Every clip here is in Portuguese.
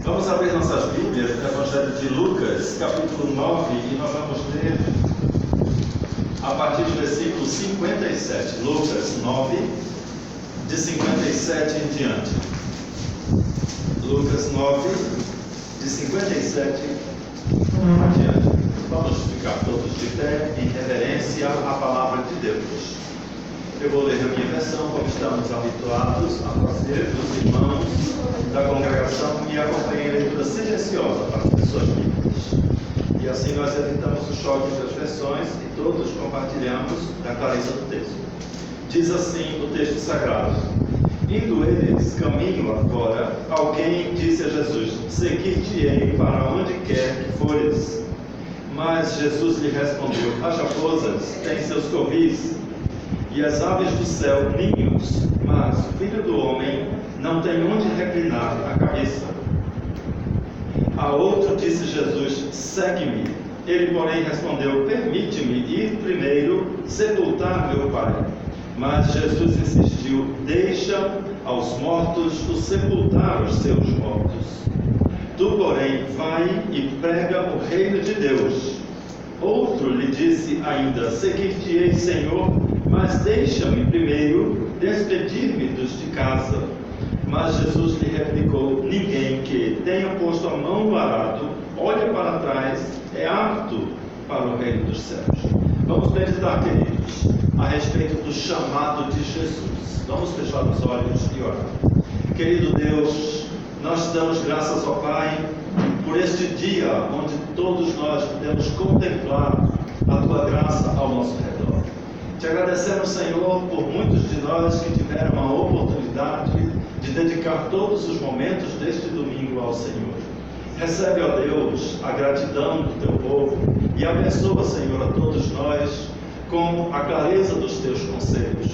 Vamos abrir nossas Bíblias no Evangelho de Lucas, capítulo 9, e nós vamos ler a partir do versículo 57. Lucas 9, de 57 em diante. Lucas 9, de 57 em diante. Vamos ficar todos de pé em reverência à palavra de Deus. Eu vou ler a minha versão, como estamos habituados a fazer, os irmãos da congregação, e acompanhem a leitura silenciosa para as pessoas bíblicas. E assim nós evitamos o choque das versões e todos compartilhamos da clareza do texto. Diz assim o texto sagrado: indo eles caminho afora, alguém disse a Jesus: seguir-te-ei para onde quer que fores. Mas Jesus lhe respondeu: as raposas têm seus covis, e as aves do céu ninhos, mas o Filho do Homem não tem onde reclinar a cabeça. A outro disse Jesus: segue-me. Ele, porém, respondeu: permite-me ir primeiro sepultar meu Pai. Mas Jesus insistiu: deixa aos mortos o sepultar os seus mortos. Tu, porém, vai e prega o reino de Deus. Outro lhe disse ainda: seguir-te-ei, Senhor, mas deixa-me primeiro despedir-me dos de casa. Mas Jesus lhe replicou: ninguém que tenha posto a mão no arado, olha para trás, é apto para o reino dos céus. Vamos meditar, queridos, a respeito do chamado de Jesus. Vamos fechar os olhos e orar. Querido Deus, nós damos graças ao Pai por este dia onde todos nós podemos contemplar a Tua graça ao nosso redor. Te agradecemos, Senhor, por muitos de nós que tiveram a oportunidade de dedicar todos os momentos deste domingo ao Senhor. Recebe, ó Deus, a gratidão do Teu povo e abençoa, Senhor, a todos nós com a clareza dos Teus conselhos.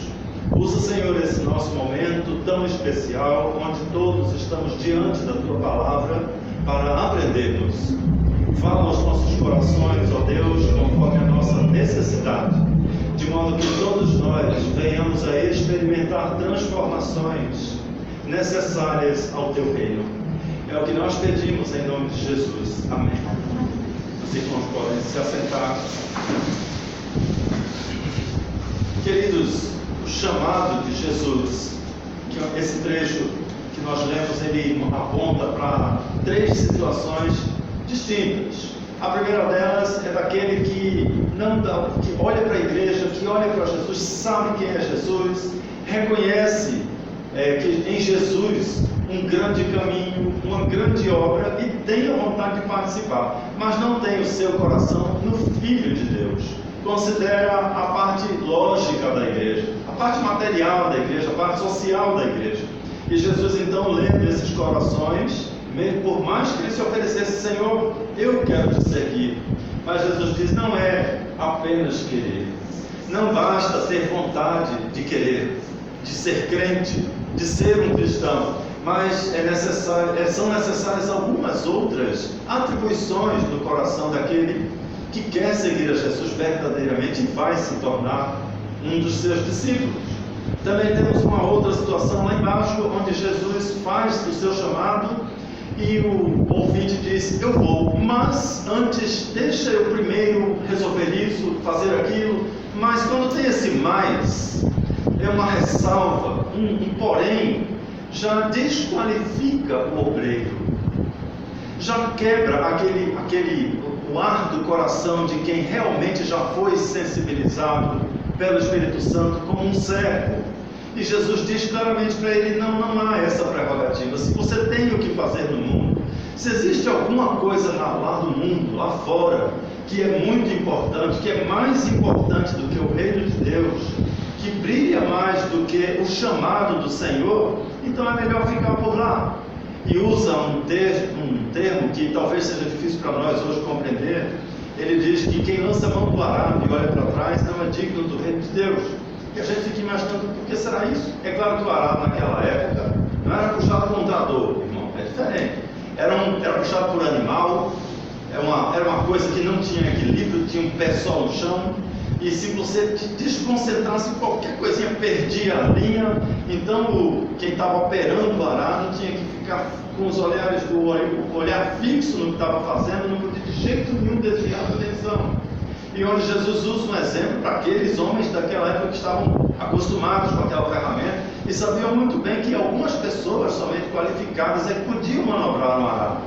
Usa, Senhor, esse nosso momento tão especial, onde todos estamos diante da Tua palavra para aprendermos. Fala aos nossos corações, ó Deus, conforme a nossa necessidade, de modo que todos nós venhamos a experimentar transformações necessárias ao Teu reino. É o que nós pedimos em nome de Jesus. Amém. Os irmãos podem se assentar. Queridos, o chamado de Jesus, que esse trecho que nós lemos, ele aponta para três situações distintas. A primeira delas é daquele que olha para a igreja, que olha para Jesus, sabe quem é Jesus, reconhece que em Jesus um grande caminho, uma grande obra, e tem a vontade de participar, mas não tem o seu coração no Filho de Deus. Considera a parte lógica da igreja, a parte material da igreja, a parte social da igreja. E Jesus, então, lendo esses corações, por mais que ele se oferecesse: Senhor, eu quero te seguir. Mas Jesus diz: não é apenas querer, não basta ter vontade de querer, de ser crente, de ser um cristão, mas são necessárias algumas outras atribuições no coração daquele que quer seguir a Jesus verdadeiramente e vai se tornar um dos seus discípulos. Também temos uma outra situação lá embaixo, onde Jesus faz o seu chamado e o ouvinte diz: eu vou, mas antes deixa eu primeiro resolver isso, fazer aquilo. Mas quando tem esse mais, é uma ressalva, um porém, já desqualifica o obreiro, já quebra o ar do coração de quem realmente já foi sensibilizado pelo Espírito Santo como um servo. E Jesus diz claramente para ele: não há essa prerrogativa. Se você tem o que fazer no mundo, se existe alguma coisa lá no mundo, lá fora, que é muito importante, que é mais importante do que o reino de Deus, que brilha mais do que o chamado do Senhor, então é melhor ficar por lá. E usa um termo que talvez seja difícil para nós hoje compreender. Ele diz que quem lança a mão do arado e olha para trás não é digno do reino de Deus. E a gente fica imaginando: por que será isso? É claro que o arado naquela época não era puxado por um trator, irmão, é diferente. Era puxado por animal, era uma coisa que não tinha equilíbrio, tinha um pé só no chão. E se você te desconcentrasse, qualquer coisinha perdia a linha. Então quem estava operando o arado ficar com os olhares o olhar fixo no que estava fazendo, não podia de jeito nenhum desviar a atenção. E onde Jesus usa um exemplo para aqueles homens daquela época que estavam acostumados com aquela ferramenta e sabiam muito bem que algumas pessoas somente qualificadas é que podiam manobrar no arado.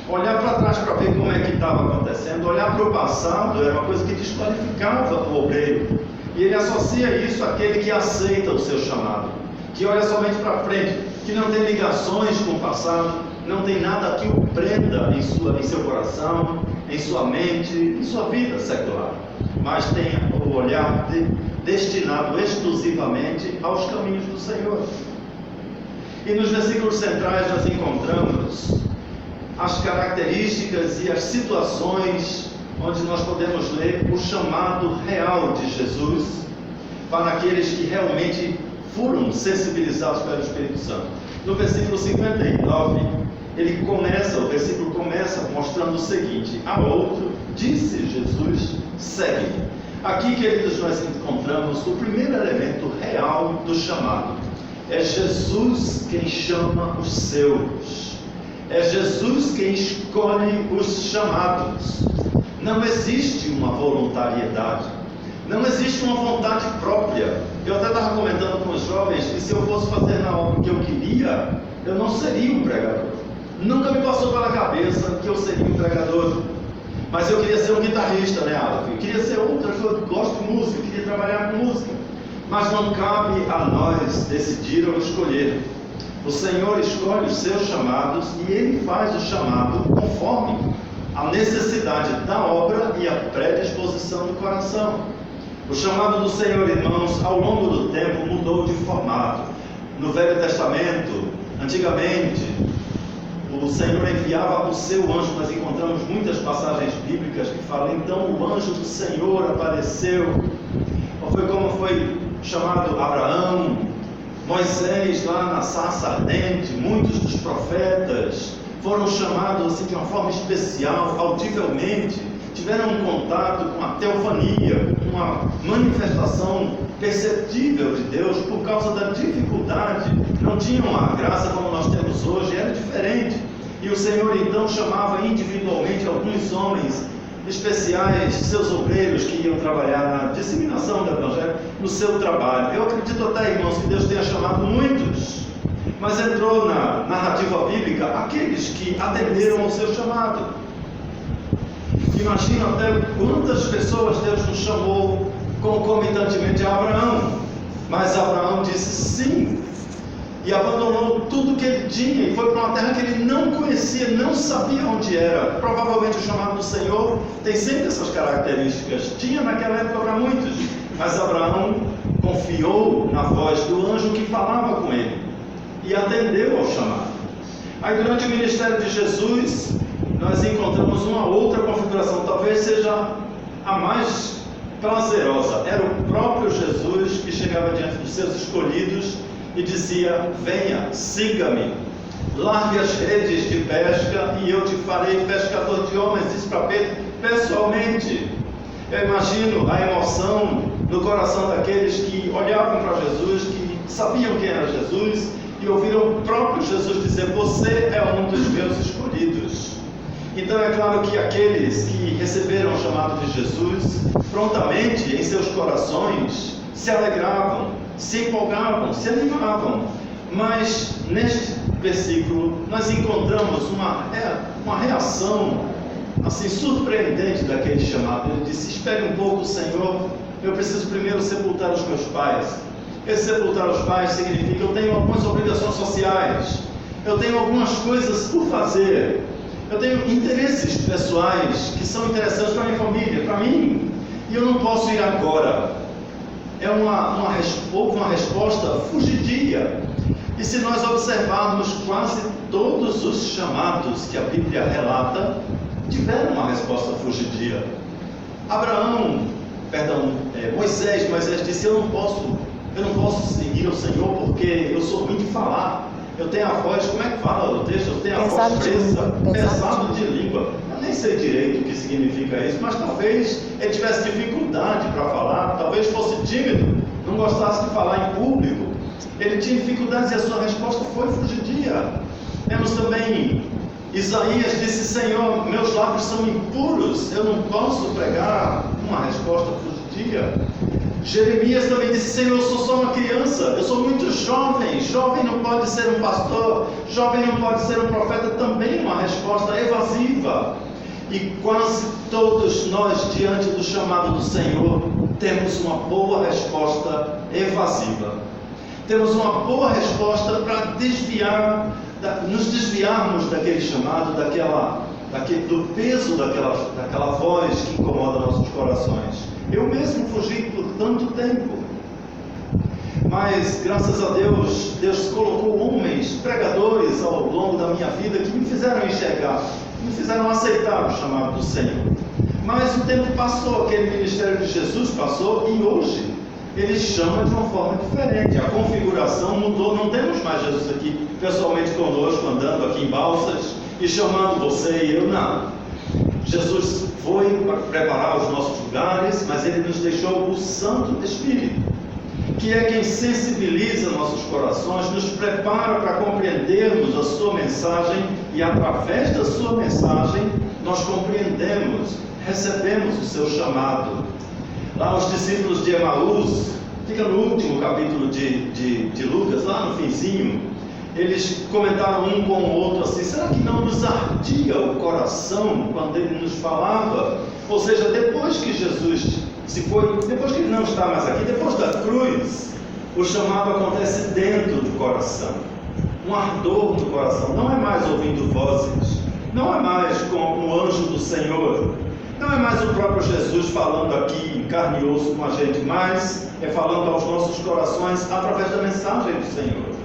Olhar para trás para ver como é que estava acontecendo, olhar para o passado era uma coisa que desqualificava o obreiro. E ele associa isso àquele que aceita o seu chamado, que olha somente para frente, que não tem ligações com o passado, não tem nada que o prenda em seu coração, em sua mente, em sua vida secular, mas tem o olhar destinado exclusivamente aos caminhos do Senhor. E nos versículos centrais nós encontramos as características e as situações onde nós podemos ler o chamado real de Jesus para aqueles que realmente foram sensibilizados pelo Espírito Santo. No versículo 59, o versículo começa mostrando o seguinte: a outro disse Jesus, segue-me. Aqui, queridos, nós encontramos o primeiro elemento real do chamado. É Jesus quem chama os seus. É Jesus quem escolhe os chamados. Não existe uma voluntariedade. Não existe uma vontade própria. Eu até estava comentando com os jovens que se eu fosse fazer na obra o que eu queria, eu não seria um pregador. Nunca me passou pela cabeça que eu seria um pregador. Mas eu queria ser um guitarrista, né, Aleph? Eu queria ser outro, eu gosto de música, eu queria trabalhar com música. Mas não cabe a nós decidir ou escolher. O Senhor escolhe os seus chamados e Ele faz o chamado conforme a necessidade da obra e a predisposição do coração. O chamado do Senhor, irmãos, ao longo do tempo mudou de formato. No Velho Testamento, antigamente, o Senhor enviava o seu anjo. Nós encontramos muitas passagens bíblicas que falam: então o anjo do Senhor apareceu. Foi como foi chamado Abraão, Moisés lá na sarça ardente, muitos dos profetas foram chamados assim de uma forma especial, audivelmente, tiveram um contato com a teofania, uma manifestação perceptível de Deus por causa da dificuldade. Não tinham a graça como nós temos hoje, era diferente. E o Senhor então chamava individualmente alguns homens especiais, seus obreiros que iam trabalhar na disseminação do Evangelho, no seu trabalho. Eu acredito até, irmãos, que Deus tenha chamado muitos, mas entrou na narrativa bíblica aqueles que atenderam ao seu chamado. Imagina até quantas pessoas Deus nos chamou concomitantemente a Abraão, mas Abraão disse sim, e abandonou tudo que ele tinha e foi para uma terra que ele não conhecia, não sabia onde era. Provavelmente o chamado do Senhor tem sempre essas características, tinha naquela época para muitos, mas Abraão confiou na voz do anjo que falava com ele e atendeu ao chamado. Aí durante o ministério de Jesus nós encontramos uma outra configuração, talvez seja a mais prazerosa. Era o próprio Jesus que chegava diante dos seus escolhidos e dizia: venha, siga-me, largue as redes de pesca e eu te farei pescador de homens. Disse para Pedro pessoalmente. Eu imagino a emoção no coração daqueles que olhavam para Jesus, que sabiam quem era Jesus e ouviram o próprio Jesus dizer: você é um dos meus escolhidos. Então é claro que aqueles que receberam o chamado de Jesus, prontamente em seus corações se alegravam, se empolgavam, se animavam. Mas neste versículo nós encontramos uma reação assim surpreendente daquele chamado. Ele disse: espere um pouco, Senhor, eu preciso primeiro sepultar os meus pais. Esse sepultar os pais significa: eu tenho algumas obrigações sociais, eu tenho algumas coisas por fazer, eu tenho interesses pessoais que são interessantes para a minha família, para mim, e eu não posso ir agora. Houve uma resposta fugidia. E se nós observarmos, quase todos os chamados que a Bíblia relata tiveram uma resposta fugidia. Moisés disse: eu não posso seguir o Senhor porque eu sou ruim de falar. Eu tenho a voz, como é que fala o texto? Eu tenho a voz presa, pesado de língua. Eu nem sei direito o que significa isso, mas talvez ele tivesse dificuldade para falar, talvez fosse tímido, não gostasse de falar em público. Ele tinha dificuldades e a sua resposta foi fugidia. Temos também Isaías disse: Senhor, meus lábios são impuros, eu não posso pregar. Uma resposta fugidia. Jeremias também disse: Senhor, eu sou só uma criança, eu sou muito jovem, jovem não pode ser um pastor, jovem não pode ser um profeta. Também uma resposta evasiva. E quase todos nós, diante do chamado do Senhor, temos uma boa resposta evasiva. Temos uma boa resposta para nos desviarmos daquele chamado, do peso daquela voz que incomoda nossos corações. Eu mesmo fugi por tanto tempo, mas graças a Deus, Deus colocou homens, pregadores ao longo da minha vida que me fizeram enxergar, me fizeram aceitar o chamado do Senhor. Mas o tempo passou, aquele ministério de Jesus passou, e hoje ele chama de uma forma diferente. A configuração mudou, não temos mais Jesus aqui pessoalmente conosco, andando aqui em Balsas e chamando você e eu, não. Jesus foi para preparar os nossos lugares, mas ele nos deixou o Santo Espírito, que é quem sensibiliza nossos corações, nos prepara para compreendermos a sua mensagem, e através da sua mensagem nós compreendemos, recebemos o seu chamado. Lá os discípulos de Emaús, fica no último capítulo de Lucas, lá no finzinho, eles comentaram um com o outro assim: será que não nos ardia o coração quando ele nos falava? Ou seja, depois que Jesus se foi, depois que ele não está mais aqui, depois da cruz, o chamado acontece dentro do coração, um ardor no coração. Não é mais ouvindo vozes, não é mais com o anjo do Senhor, não é mais o próprio Jesus falando aqui em carne e osso com a gente, mas é falando aos nossos corações através da mensagem do Senhor.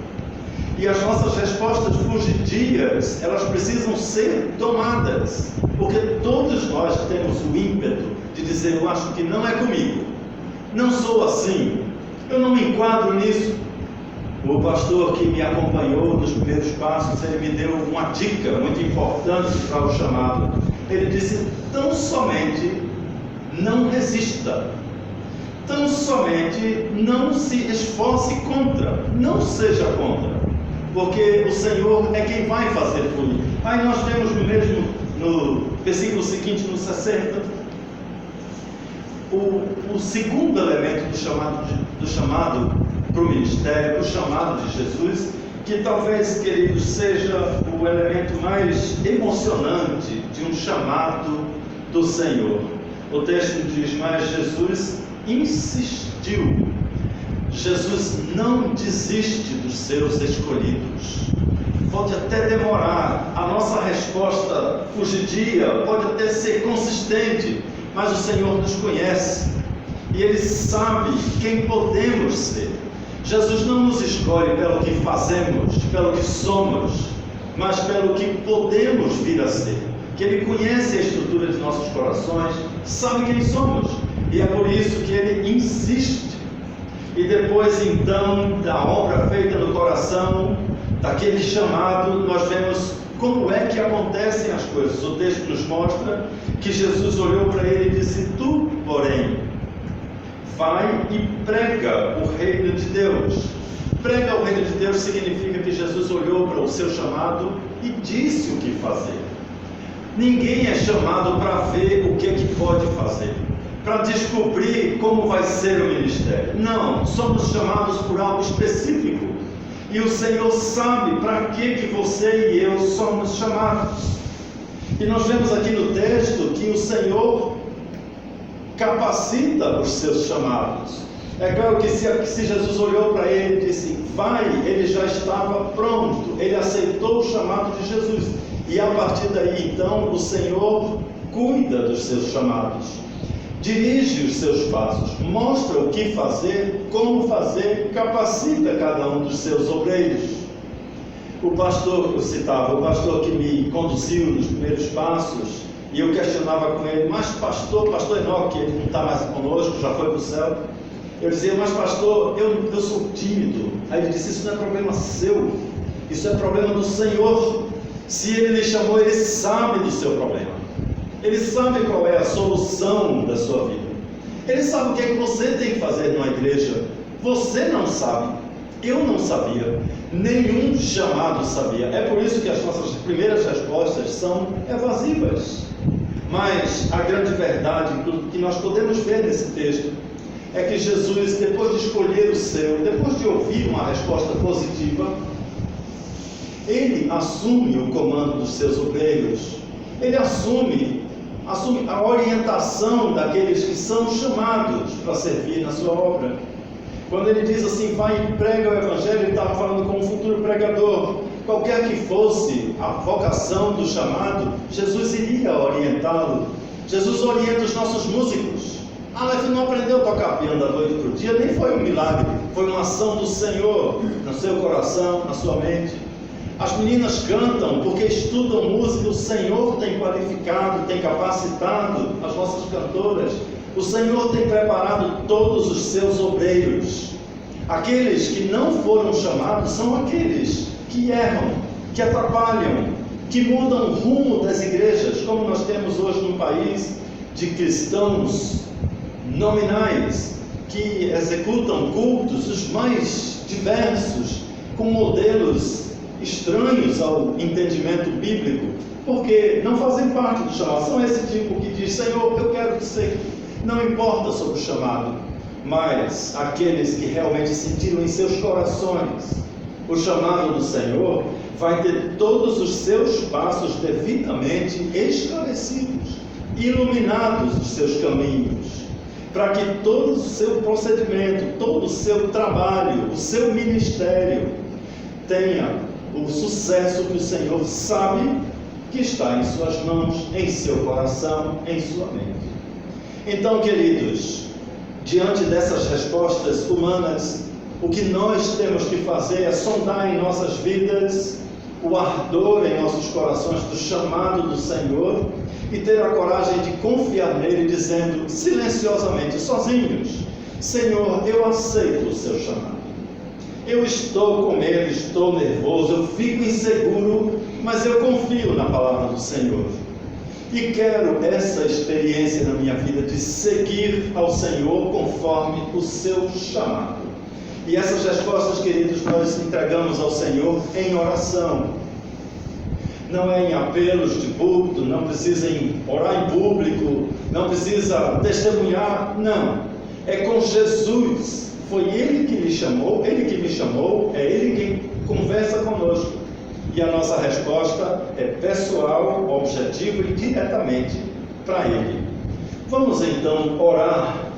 E as nossas respostas fugidias, elas precisam ser tomadas, porque todos nós temos o ímpeto de dizer: eu acho que não é comigo, não sou assim, eu não me enquadro nisso. O pastor que me acompanhou nos primeiros passos, ele me deu uma dica muito importante para o chamado. Ele disse: tão somente não resista, tão somente não se esforce contra, não seja contra, porque o Senhor é quem vai fazer fluir. Aí nós vemos no versículo seguinte, no 60, o segundo elemento do chamado para o ministério, o chamado de Jesus, que talvez, queridos, seja o elemento mais emocionante de um chamado do Senhor. O texto diz: mas Jesus insistiu. Jesus não desiste dos seus escolhidos. Pode até demorar, a nossa resposta fugidia pode até ser consistente, mas o Senhor nos conhece e Ele sabe quem podemos ser. Jesus não nos escolhe pelo que fazemos, pelo que somos, mas pelo que podemos vir a ser. Que Ele conhece a estrutura de nossos corações, sabe quem somos, e é por isso que Ele insiste. E depois então da obra feita no coração, daquele chamado, nós vemos como é que acontecem as coisas. O texto nos mostra que Jesus olhou para ele e disse: tu, porém, vai e prega o reino de Deus. Prega o reino de Deus significa que Jesus olhou para o seu chamado e disse o que fazer. Ninguém é chamado para ver o que é que pode fazer, para descobrir como vai ser o ministério. Não, somos chamados por algo específico. E o Senhor sabe para que você e eu somos chamados. E nós vemos aqui no texto que o Senhor capacita os seus chamados. É claro que se Jesus olhou para ele e disse: vai, ele já estava pronto, ele aceitou o chamado de Jesus. E a partir daí então o Senhor cuida dos seus chamados, dirige os seus passos, mostra o que fazer, como fazer, capacita cada um dos seus obreiros. O pastor, eu citava, o pastor que me conduziu nos primeiros passos, e eu questionava com ele: mas pastor Enoque, ele não está mais conosco, já foi para o céu. Eu dizia: mas pastor, eu sou tímido. Aí ele disse: isso não é problema seu, isso é problema do Senhor. Se Ele lhe chamou, Ele sabe do seu problema, Ele sabe qual é a solução da sua vida, Ele sabe o que é que você tem que fazer numa igreja. Você não sabe, Eu não sabia, nenhum chamado sabia. É por isso que as nossas primeiras respostas são evasivas. Mas a grande verdade que nós podemos ver nesse texto é que Jesus, depois de escolher o seu, depois de ouvir uma resposta positiva, ele assume o comando dos seus obreiros. Ele assume a orientação daqueles que são chamados para servir na sua obra. Quando ele diz assim, vai e prega o Evangelho, ele estava falando com um futuro pregador. Qualquer que fosse a vocação do chamado, Jesus iria orientá-lo. Jesus orienta os nossos músicos. Aleph não aprendeu a tocar piano da noite para o dia, nem foi um milagre, foi uma ação do Senhor no seu coração, na sua mente. As meninas cantam porque estudam música, o Senhor tem qualificado, tem capacitado as nossas cantoras. O Senhor tem preparado todos os seus obreiros. Aqueles que não foram chamados são aqueles que erram, que atrapalham, que mudam o rumo das igrejas, como nós temos hoje num país de cristãos nominais, que executam cultos os mais diversos, com modelos estranhos ao entendimento bíblico, porque não fazem parte do chamado. São esse tipo que diz, Senhor, eu quero que você... Não importa sobre o chamado, mas aqueles que realmente sentiram em seus corações o chamado do Senhor, vai ter todos os seus passos devidamente esclarecidos, iluminados os seus caminhos, para que todo o seu procedimento, todo o seu trabalho, o seu ministério tenha o sucesso que o Senhor sabe que está em suas mãos, em seu coração, em sua mente. Então, queridos, diante dessas respostas humanas, o que nós temos que fazer é sondar em nossas vidas o ardor em nossos corações do chamado do Senhor e ter a coragem de confiar nele, dizendo silenciosamente, sozinhos, Senhor, eu aceito o seu chamado. Eu estou com ele, estou nervoso, eu fico inseguro, mas eu confio na palavra do Senhor. E quero essa experiência na minha vida de seguir ao Senhor conforme o seu chamado. E essas respostas, queridos, nós entregamos ao Senhor em oração. Não é em apelos de púlpito, não precisa orar em público, não precisa testemunhar, não. É com Jesus. Foi Ele que lhe chamou, Ele que me chamou, é Ele quem conversa conosco. E a nossa resposta é pessoal, objetiva e diretamente para Ele. Vamos então orar